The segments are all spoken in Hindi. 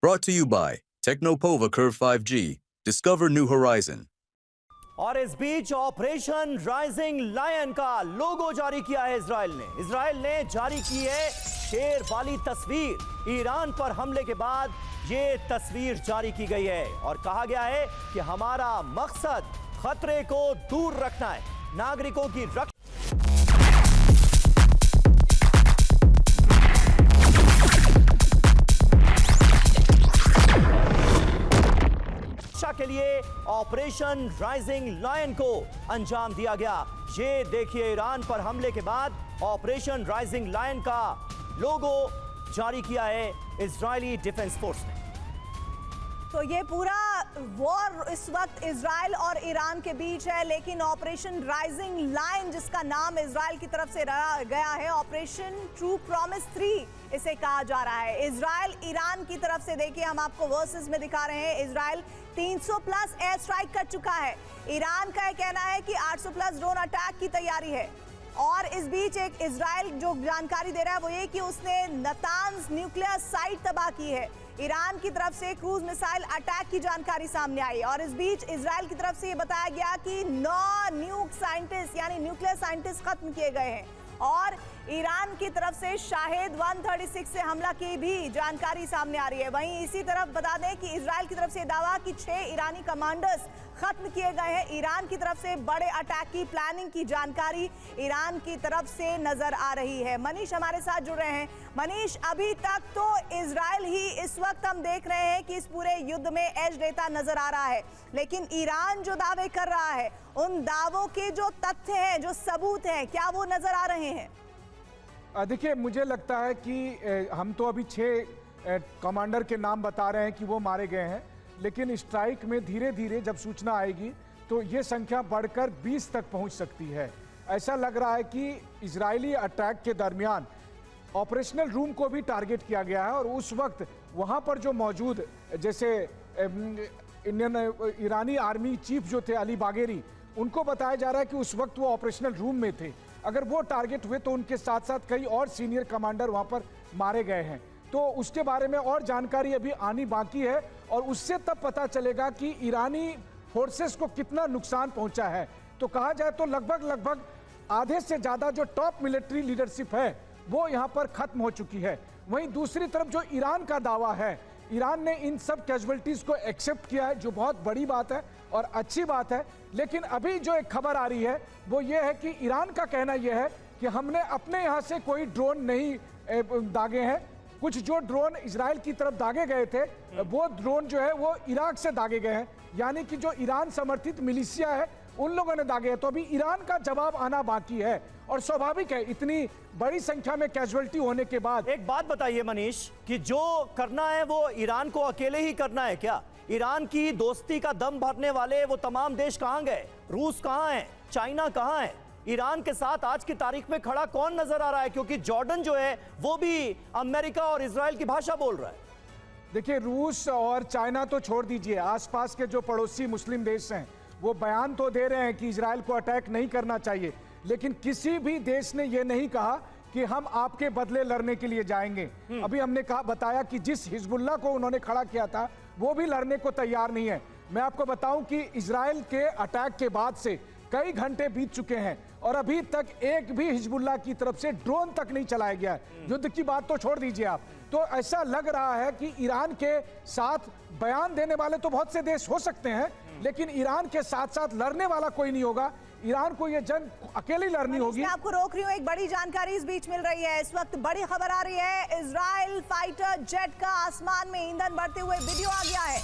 Brought to you by Technopova Curve 5G. Discover new horizon. और इस बीच ऑपरेशन राइजिंग लायन का लोगो जारी किया है इजराइल ने जारी की है शेर वाली तस्वीर। ईरान पर हमले के बाद ये तस्वीर जारी की गई है और कहा गया है कि हमारा मकसद खतरे को दूर रखना है, नागरिकों की रक्षा के लिए ऑपरेशन राइजिंग लायन को अंजाम दिया गया। ये देखिए, ईरान पर हमले के बाद ऑपरेशन राइजिंग लायन का लोगो जारी किया है इजरायली डिफेंस फोर्स ने। तो ये पूरा वॉर इस वक्त इजराइल और ईरान के बीच है, लेकिन ऑपरेशन राइजिंग लायन जिसका नाम इजराइल की तरफ से रखा गया है, ऑपरेशन ट्रू प्रॉमिस 3 इसे कहा जा रहा है। इजराइल ईरान की तरफ से देखिए, हम आपको वर्सेस में दिखा रहे हैं, इजराइल 300 प्लस एयर स्ट्राइक कर चुका है। ईरान का कहना है कि 800 प्लस ड्रोन अटैक की तैयारी है। और इस बीच एक इजराइल जो जानकारी दे रहा है वो ये कि उसने नतान्ज न्यूक्लियर साइट तबाह की है। ईरान की तरफ से क्रूज मिसाइल अटैक की जानकारी सामने आई और इस बीच इजराइल की तरफ से ये बताया गया कि 9 न्यूक साइंटिस्ट यानी न्यूक्लियर साइंटिस्ट खत्म किए गए हैं। और ईरान की तरफ से शाहिद 136 से हमला की भी जानकारी सामने आ रही है। वहीं इसी तरफ बता दें कि इजराइल की तरफ से दावा कि 6 ईरानी कमांडर्स खत्म किए गए हैं। ईरान की तरफ से बड़े अटैक की प्लानिंग की जानकारी ईरान की तरफ से नजर आ रही है। मनीष हमारे साथ जुड़ रहे हैं। मनीष, अभी तक तो इजराइल ही इस वक्त हम देख रहे हैं कि इस पूरे युद्ध में एज लेता नजर आ रहा है, लेकिन ईरान जो दावे कर रहा है उन दावों के जो तथ्य हैं, जो सबूत हैं, क्या वो नजर आ रहे हैं? देखिए, मुझे लगता है कि हम तो अभी 6 कमांडर के नाम बता रहे हैं कि वो मारे गए हैं, लेकिन स्ट्राइक में धीरे धीरे जब सूचना आएगी तो ये संख्या बढ़कर 20 तक पहुंच सकती है। ऐसा लग रहा है कि इजरायली अटैक के दरमियान ऑपरेशनल रूम को भी टारगेट किया गया है और उस वक्त वहां पर जो मौजूद जैसे ईरानी आर्मी चीफ जो थे अली बागेरी, उनको बताया जा रहा है कि उस वक्त वो ऑपरेशनल रूम में थे। अगर वो टारगेट हुए तो उनके साथ साथ कई और सीनियर कमांडर वहां पर मारे गए हैं। तो उसके बारे में और जानकारी अभी आनी बाकी है और उससे तब पता चलेगा कि ईरानी फोर्सेस को कितना नुकसान पहुंचा है। तो कहा जाए तो लगभग आधे से ज्यादा जो टॉप मिलिट्री लीडरशिप है वो यहां पर खत्म हो चुकी है। वहीं दूसरी तरफ जो ईरान का दावा है, ईरान ने इन सब कैजुअलिटीज को एक्सेप्ट किया है, जो बहुत बड़ी बात है और अच्छी बात है। लेकिन अभी जो एक खबर आ रही है वो ये है कि ईरान का कहना यह है कि हमने अपने यहाँ से कोई ड्रोन नहीं दागे हैं। कुछ जो ड्रोन इजराइल की तरफ दागे गए थे वो ड्रोन जो है वो इराक से दागे गए हैं, यानी कि जो ईरान समर्थित मिलिशिया है उन लोगों ने दागे हैं। तो अभी ईरान का जवाब आना बाकी है और स्वाभाविक है इतनी बड़ी संख्या में कैजुअलिटी होने के बाद। एक बात बताइए मनीष कि जो करना है वो ईरान को अकेले ही करना है क्या? ईरान की दोस्ती का दम भरने वाले वो तमाम देश कहां गए? रूस कहां है? चाइना कहां है? ईरान के साथ आज की तारीख में खड़ा कौन नजर आ रहा है? क्योंकि जॉर्डन जो है वो भी अमेरिका और इजराइल की भाषा बोल रहा है। देखिए, रूस और चाइना तो छोड़ दीजिए, आसपास के जो पड़ोसी मुस्लिम देश हैं वो बयान तो दे रहे हैं कि इजराइल को अटैक नहीं करना चाहिए, लेकिन किसी भी देश ने यह नहीं कहा कि हम आपके बदले लड़ने के लिए जाएंगे। अभी हमने बताया कि जिस हिजबुल्लाह को उन्होंने खड़ा किया था वो भी लड़ने को तैयार नहीं है। मैं आपको बताऊं कि इजराइल के अटैक के बाद से कई घंटे बीत चुके हैं और अभी तक एक भी हिजबुल्लाह की तरफ से ड्रोन तक नहीं चलाया गया है। युद्ध की बात तो छोड़ दीजिए आप। तो ऐसा लग रहा है कि ईरान के साथ बयान देने वाले तो बहुत से देश हो सकते हैं, लेकिन ईरान के साथ साथ लड़ने वाला कोई नहीं होगा। ईरान को यह जंग अकेली लड़नी होगी। मैं आपको रोक रही हूँ, एक बड़ी जानकारी इस बीच मिल रही है। इस वक्त बड़ी खबर आ रही है, इजराइल फाइटर जेट का आसमान में ईंधन भरते हुए वीडियो आ गया है।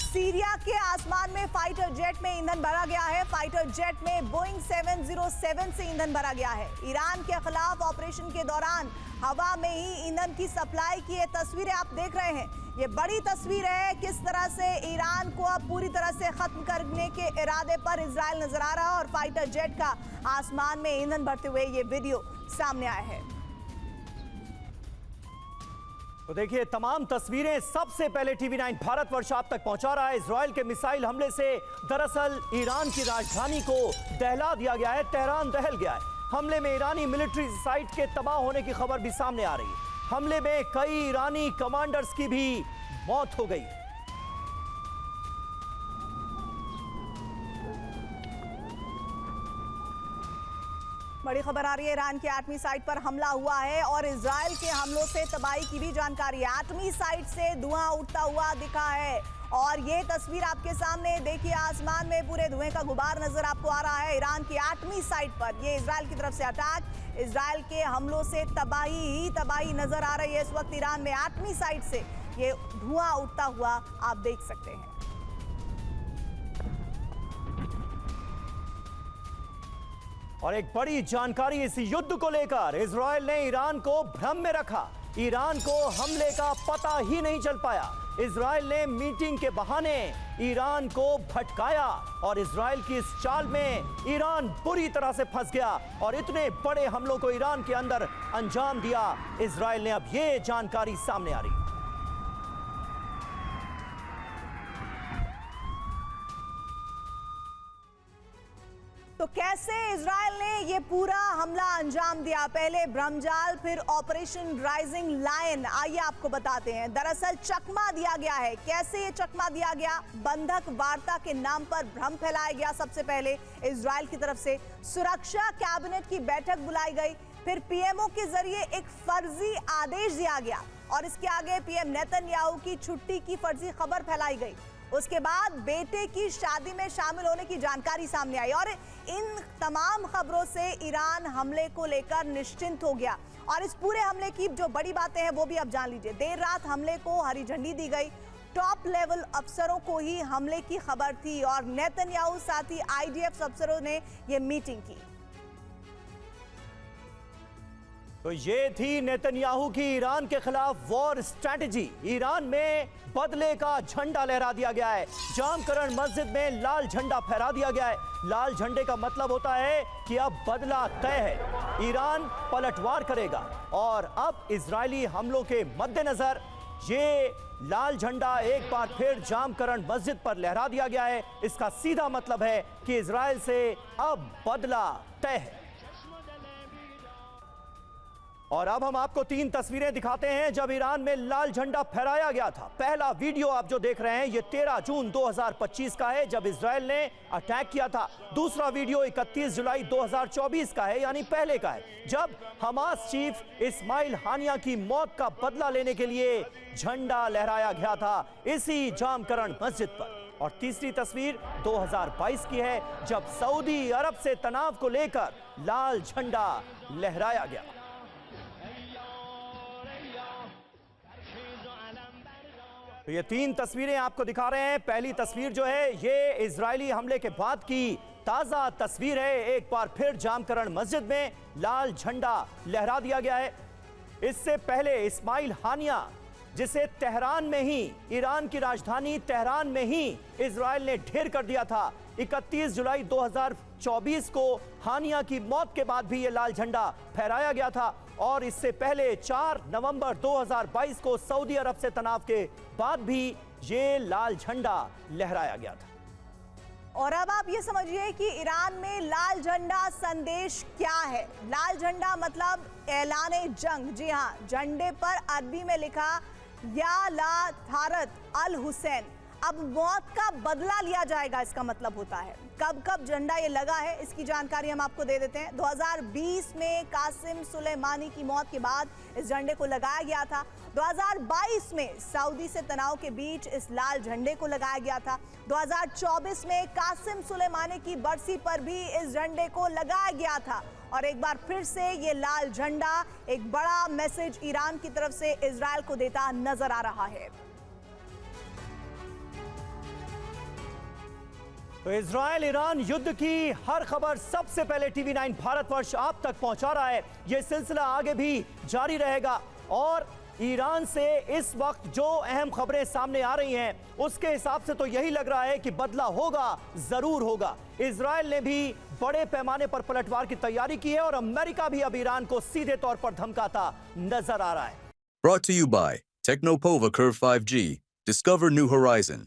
सीरिया के आसमान में फाइटर जेट में ईंधन भरा गया है। फाइटर जेट में बोइंग 707 से ईंधन भरा गया है। ईरान के खिलाफ ऑपरेशन के दौरान हवा में ही ईंधन की सप्लाई की ये तस्वीरें आप देख रहे हैं। ये बड़ी तस्वीर है किस तरह से ईरान को अब पूरी तरह से खत्म करने के इरादे पर इजराइल नजर आ रहा है और फाइटर जेट का आसमान में ईंधन भरते हुए ये वीडियो सामने आया है। तो देखिए, तमाम तस्वीरें सबसे पहले टीवी9 भारतवर्ष आप तक पहुंचा रहा है। इजराइल के मिसाइल हमले से दरअसल ईरान की राजधानी को दहला दिया गया है, तेहरान दहल गया है। हमले में ईरानी मिलिट्री साइट के तबाह होने की खबर भी सामने आ रही है। हमले में कई ईरानी कमांडर्स की भी मौत हो गई। बड़ी खबर आ रही है, ईरान की एटमी साइट पर हमला हुआ है और इजराइल के हमलों से तबाही की भी जानकारी है। एटमी साइट से धुआं उठता हुआ दिखा है और ये तस्वीर आपके सामने देखिए, आसमान में पूरे धुएं का गुबार नजर आपको आ रहा है। ईरान की एटमी साइट पर ये इजराइल की तरफ से अटैक, इजराइल के हमलों से तबाही ही तबाही नजर आ रही है। इस वक्त ईरान में एटमी साइट से ये धुआं उठता हुआ आप देख सकते हैं। और एक बड़ी जानकारी इस युद्ध को लेकर, इजराइल ने ईरान को भ्रम में रखा। ईरान को हमले का पता ही नहीं चल पाया। इजराइल ने मीटिंग के बहाने ईरान को भटकाया और इजराइल की इस चाल में ईरान बुरी तरह से फंस गया और इतने बड़े हमलों को ईरान के अंदर अंजाम दिया इजराइल ने। अब ये जानकारी सामने आ रही। तो कैसे इजराइल ने ये पूरा हमला अंजाम दिया? पहले ब्रह्मजाल, फिर ऑपरेशन राइजिंग लायन। आइए आपको बताते हैं। दरअसल चकमा दिया गया है। कैसे ये चकमा दिया गया? बंधक वार्ता के नाम पर भ्रम फैलाया गया। सबसे पहले इजराइल की तरफ से सुरक्षा कैबिनेट की बैठक बुलाई गई, फिर पीएमओ के जरिए एक फर्जी आदेश दिया गया और इसके आगे पीएम नेतन्याहू की छुट्टी की फर्जी खबर फैलाई गई। उसके बाद बेटे की शादी में शामिल होने की जानकारी सामने आई और इन तमाम खबरों से ईरान हमले को लेकर निश्चिंत हो गया। और इस पूरे हमले की जो बड़ी बातें हैं वो भी अब जान लीजिए। देर रात हमले को हरी झंडी दी गई। टॉप लेवल अफसरों को ही हमले की खबर थी और नेतन्याहू साथ ही आईडीएफ अफसरों ने ये मीटिंग की। तो ये थी नेतन्याहू की ईरान के खिलाफ वॉर स्ट्रैटेजी। ईरान में बदले का झंडा लहरा दिया गया है। जामकरण मस्जिद में लाल झंडा फहरा दिया गया है। लाल झंडे का मतलब होता है कि अब बदला तय है, ईरान पलटवार करेगा। और अब इजरायली हमलों के मद्देनजर ये लाल झंडा एक बार फिर जामकरण मस्जिद पर लहरा दिया गया है। इसका सीधा मतलब है कि इजराइल से अब बदला तय है। और अब हम आपको 3 तस्वीरें दिखाते हैं जब ईरान में लाल झंडा फहराया गया था। पहला वीडियो आप जो देख रहे हैं ये 13 जून 2025 का है जब इजराइल ने अटैक किया था। दूसरा वीडियो 31 जुलाई 2024 का है, यानी पहले का है, जब हमास चीफ इस्माइल हानिया की मौत का बदला लेने के लिए झंडा लहराया गया था इसी जामकरण मस्जिद पर। और तीसरी तस्वीर 2022 की है जब सऊदी अरब से तनाव को लेकर लाल झंडा लहराया गया। तो ये 3 तस्वीरें आपको दिखा रहे हैं। पहली तस्वीर जो है ये इजरायली हमले के बाद की ताजा तस्वीर है। एक बार फिर जामकरण मस्जिद में लाल झंडा लहरा दिया गया है। इससे पहले इस्माइल हानिया, जिसे तेहरान में ही, ईरान की राजधानी तेहरान में ही इजराइल ने ढेर कर दिया था, 31 जुलाई 2024 को हानिया की मौत के बाद भी ये लाल झंडा फहराया गया था। और इससे पहले 4 नवंबर 2022 को सऊदी अरब से तनाव के बाद भी ये लाल झंडा लहराया गया था। और अब आप ये समझिए कि ईरान में लाल झंडा संदेश क्या है। लाल झंडा मतलब ऐलाने जंग। जी हाँ, झंडे पर अरबी में लिखा या ला थारत अल हुसैन, अब मौत का बदला लिया जाएगा, इसका मतलब होता है। कब कब झंडा ये लगा है इसकी जानकारी हम आपको दे देते हैं। 2020 में कासिम सुलेमानी की मौत के बाद इस झंडे को लगाया गया था। 2022 में सऊदी से तनाव के बीच इस लाल झंडे को लगाया गया था। 2024 में कासिम सुलेमानी की बरसी पर भी इस झंडे को लगाया गया था। और एक बार फिर से ये लाल झंडा एक बड़ा मैसेज ईरान की तरफ से इजराइल को देता नजर आ रहा है। तो इजराइल ईरान युद्ध की हर खबर सबसे पहले TV9 भारतवर्ष आप तक पहुंचा रहा है। यह सिलसिला आगे भी जारी रहेगा और ईरान से इस वक्त जो अहम खबरें सामने आ रही हैं उसके हिसाब से तो यही लग रहा है कि बदला होगा, जरूर होगा। इजराइल ने भी बड़े पैमाने पर पलटवार की तैयारी की है और अमेरिका भी अब ईरान को सीधे तौर पर धमकाता नजर आ रहा है। Brought to you by Technopova Curve 5G. Discover new horizon.